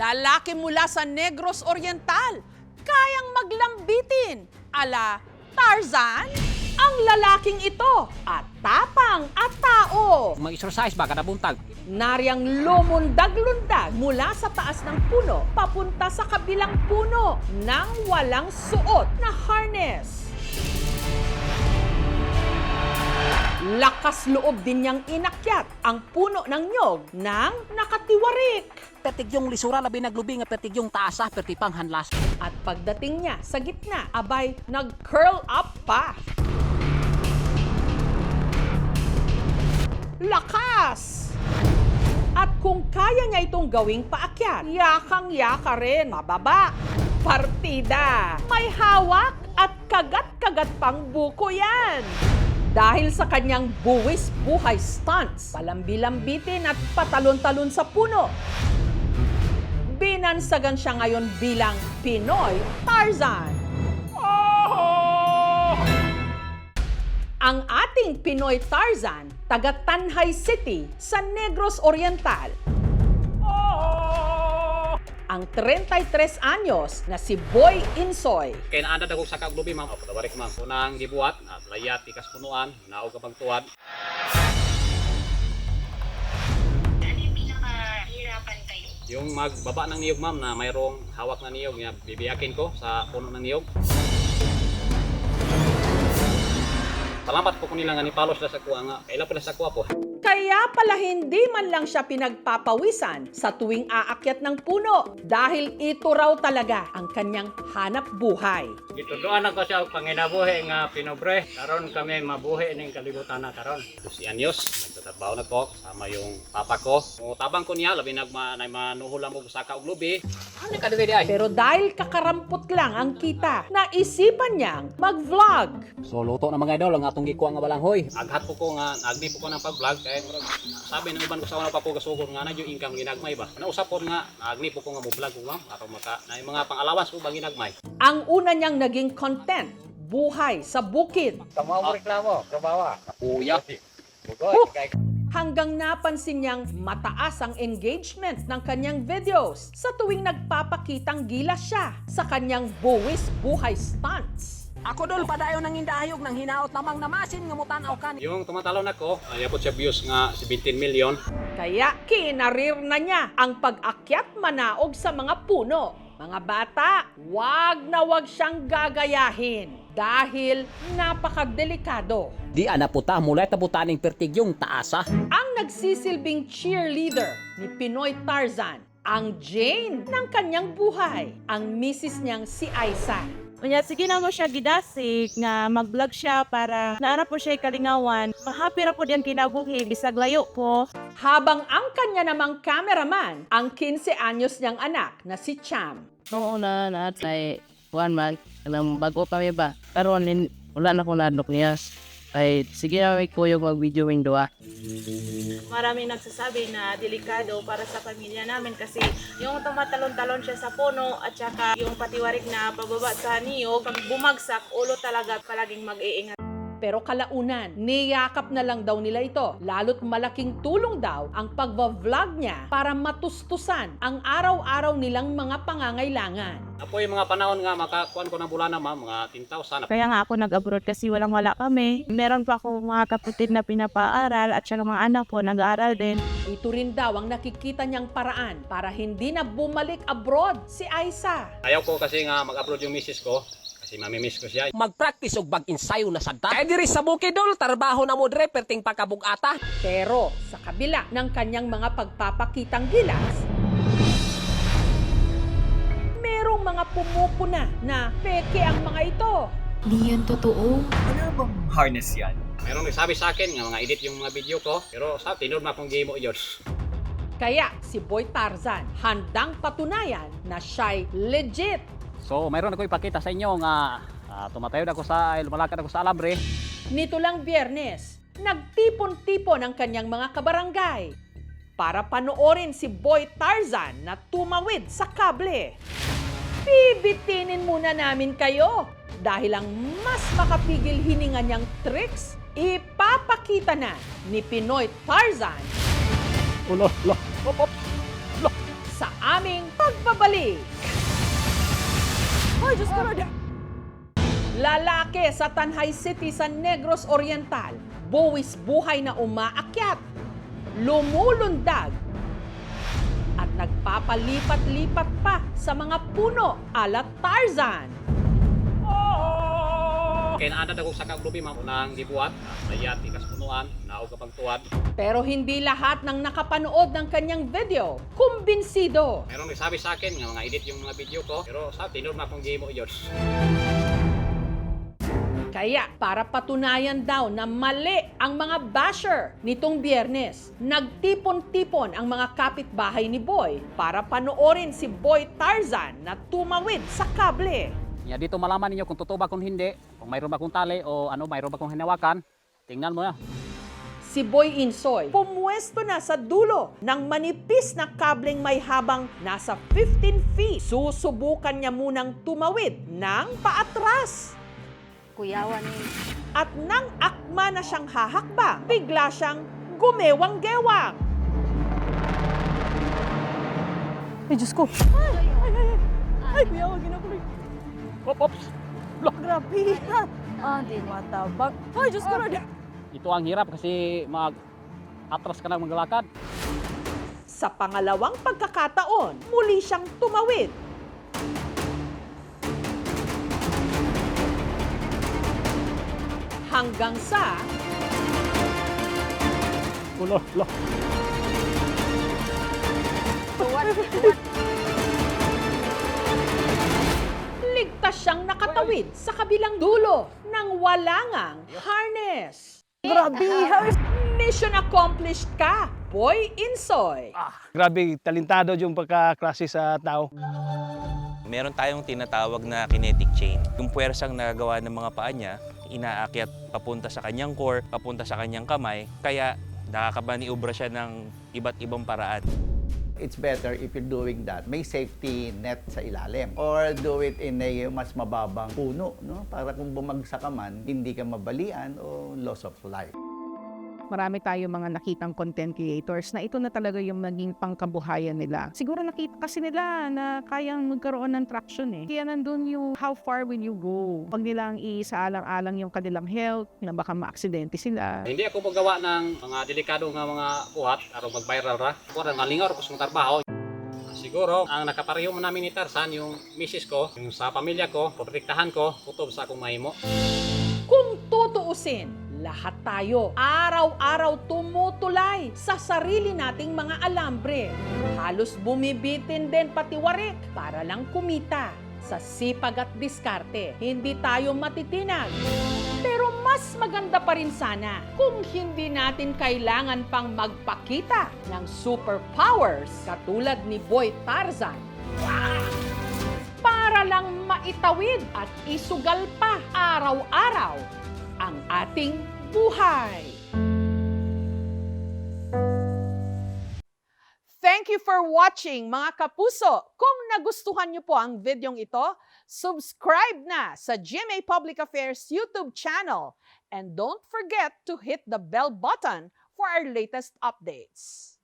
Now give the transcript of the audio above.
lalaki mula sa Negros Oriental, kayang maglambitin ala Tarzan? Ang lalaking ito at tapang at tao. Mag-exercise ba kada buntag? Nariyang lumundag-lundag mula sa taas ng puno papunta sa kabilang puno nang walang suot na harness. Lakas loob din niyang inakyat ang puno ng nyog nang nakatiwarik. Pertigyong lisura labi naglubi nga pertigyong taasa pertipang hanlas. At pagdating niya sa gitna, abay nag-curl up pa. Lakas! At kung kaya niya itong gawing paakyat, yakang-yaka rin mababa. Partida! May hawak at kagat-kagat pang buko yan. Dahil sa kanyang buwis buhay stunts, palambi-lambitin at patalon-talon sa puno. Binansagan siya ngayon bilang Pinoy Tarzan. Ang ating Pinoy Tarzan, taga Tanhay City sa Negros Oriental. Ang 33 anyos na si Boy Insoy. Kaya naanda ako sa kaglubi ma'am. Patawarik ma'am. Unang gibuhat at layat ikas punuan, naog ka pagtuwad. Ano yung pinakahirapan kayo? Yung magbaba ng niyog ma'am na mayroong hawak na niyog nga bibiyakin ko sa puno ng niyog. Salamat po nila nga ni Palos na sa kuha nga. Kailan pala sa kuha po. Kaya pala hindi man lang siya pinagpapawisan sa tuwing aakyat ng puno dahil ito raw talaga ang kanyang hanap buhay. Gituduan ako siya panginabuhi nga pinobre. Karon kami mabuhi ning kalibutan na karon. 12 anyos, nagtatrabaho na ko sama yung papa ko. O tabang ko niya labi manuhulan mo sa kauglubi. Ano ka dili ay? Pero dahil kakarampot lang ang kita, naisipan niyang mag-vlog. So luto na mga idol ang atong gikuha nga balanghoy. Aghat po ko nga agdi po ko ng pag-vlog kay sabi ng iban ko sa una pa ko gasugod nga na yung income ginagmay ba. Nausap po nga agni po ko nga mo-vlog ko ma'am aron maka na yung mga pang-allowance ko bang ginagmay. Ang una niyang naging content, buhay sa bukid. Tama mo reklamo, kabawa. Kuya. Hanggang napansin niyang mataas ang engagement ng kanyang videos sa tuwing nagpapakitang gilas siya sa kanyang buwis buhay stunts. Ako dol padayon nang indahayog nang hinaot namang namasin nga mutanaw kan. Yung tumatalon ako, ayapot siya views nga 17 million. Kaya kinarir na niya ang pag-akyat manaog sa mga puno. Mga bata, wag na wag siyang gagayahin dahil napakadelikado. Di ana puta mulay tabutaning pertigyong taasa. Ang nagsisilbing cheerleader ni Pinoy Tarzan, ang Jane ng kanyang buhay, ang misis niyang si Aiza. Unya, sige na mo siya gidasik nga mag-vlog siya para naara po siya kalingawan. Mahapi ra po diyan kinabuhi, bisag layo po. Habang ang kanya namang cameraman, ang 15 anyos niyang anak na si Cham. Noong una na ay Juan mag, alam bago pa may ba. Karon wala na ko nadlok niya. Ay sige na may kuyo mag-video wing doa. Maraming nagsasabi na delikado para sa pamilya namin kasi yung tumatalon-talon siya sa puno at saka yung patiwarik na pababa sa niyog, pag bumagsak, ulo talaga palaging mag-iingat. Pero kalaunan, niyakap na lang daw nila ito. Lalo't malaking tulong daw ang pagva-vlog niya para matustusan ang araw-araw nilang mga pangangailangan. Apo yung mga panahon nga makakuan ko ng bulana ma'am, mga 10,000. Kaya nga ako nag-abroad kasi walang-wala kami. Meron pa ako mga kapatid na pinapaaral at saka mga anak ko nag-aaral din. Ito rin daw ang nakikita niyang paraan para hindi na bumalik abroad si Aiza. Ayaw ko kasi nga mag-upload yung misis ko. Kasi mamimiss ko siya. Mag-practice og bag-ensayo na sagta. Kay diri sa bukidol trabaho na mo dire perting pakabugata. Pero sa kabila ng kanyang mga pagpapakitang gilas, merong mga pumupuna na peke ang mga ito. Di yan totoo. Ano bang harness yan? Mayroong nagsabi sa akin nga mga edit yung mga video ko. Pero sa tinod na akong game mo yun. Kaya si Boy Tarzan handang patunayan na siya'y legit. So mayroon ako ipakita sa inyo nga tumatayod ako sa lumalakad ako sa alambre. Nito lang Biyernes, nagtipon-tipon ang kanyang mga kabarangay para panoorin si Boy Tarzan na tumawid sa kable. Bibitinin muna namin kayo dahil ang mas makapigil hininga niyang tricks, ipapakita na ni Pinoy Tarzan sa aming pagbabalik. Ay, Diyos ko na. Lalaki sa Tanay City sa Negros Oriental, buwis buhay na umaakyat, lumulundag, at nagpapalipat-lipat pa sa mga puno ala Tarzan. Kaya naanad ako sa kaglubi, unang gibuhat, mayat, ikas punuan, naog kapag tuwad. Pero hindi lahat ng nakapanood ng kanyang video kumbinsido. Meron nagsabi sa akin nga mga edit yung mga video ko, pero sa tinurma kong game mo yun. Kaya para patunayan daw na mali ang mga basher nitong Biyernes, nagtipon-tipon ang mga kapitbahay ni Boy para panoorin si Boy Tarzan na tumawid sa kable. Ya, dito malaman ninyo kung totoo ba kung hindi, kung mayroon ba kong tali o ano, mayroon ba kong hinawakan. Tingnan mo na. Si Boy Insoy pumuwesto na sa dulo ng manipis na kableng may habang nasa 15 feet. Susubukan niya munang tumawid ng paatras. Kuyawan ni. At nang akma na siyang hahakbang, bigla siyang gumewang-gewang. Ay, Diyos ko! Ay, kuyawan, ginakuloy. Ops! Grabe! Ah, di Matabag. Ay, Diyos ko na! Ito ang hirap kasi mag-atras ka na maglakad. Sa pangalawang pagkakataon, muli siyang tumawid. Hanggang sa Kulo. ligtas siyang nakatawid sa kabilang dulo ng walangang harness. Grabe! Mission accomplished ka, Boy Insoy! Grabe, talentado yung pagkaklase sa tao. Meron tayong tinatawag na kinetic chain. Yung puwersang nagagawa ng mga paa niya, inaakyat papunta sa kanyang core, papunta sa kanyang kamay, kaya nakakabaniobra siya ng iba't ibang paraan. It's better if you're doing that. May safety net sa ilalim. Or do it in a mas mababang puno, no? Para kung bumagsak ka man, hindi ka mabalian o loss of life. Marami tayong mga nakitang content creators na ito na talaga yung naging pangkabuhayan nila. Siguro nakita kasi nila na kayang magkaroon ng traction eh. Kaya nandun yung how far will you go? Pag nilang isaalang-alang yung kanilang health, na baka maaksidente sila. Hindi ako magawa ng mga delikado nga mga buhat, aron mag-viral ra. Kung malingaw ko sa trabaho. Siguro, ang nakapareho mo namin ni Tarzan, yung misis ko, yung sa pamilya ko, protektahan ko, kutob sa akong mahimo. Kung tutuusin, lahat tayo araw-araw tumutulay sa sarili nating mga alambre. Halos bumibitin din pati warik para lang kumita. Sa sipag at diskarte, hindi tayo matitinag. Pero mas maganda pa rin sana kung hindi natin kailangan pang magpakita ng superpowers katulad ni Boy Tarzan. Para lang maitawid at isugal pa araw-araw ang ating buhay. Thank you for watching, mga kapuso. Kung nagustuhan niyo po ang videong ito, subscribe na sa GMA Public Affairs YouTube channel. And don't forget to hit the bell button for our latest updates.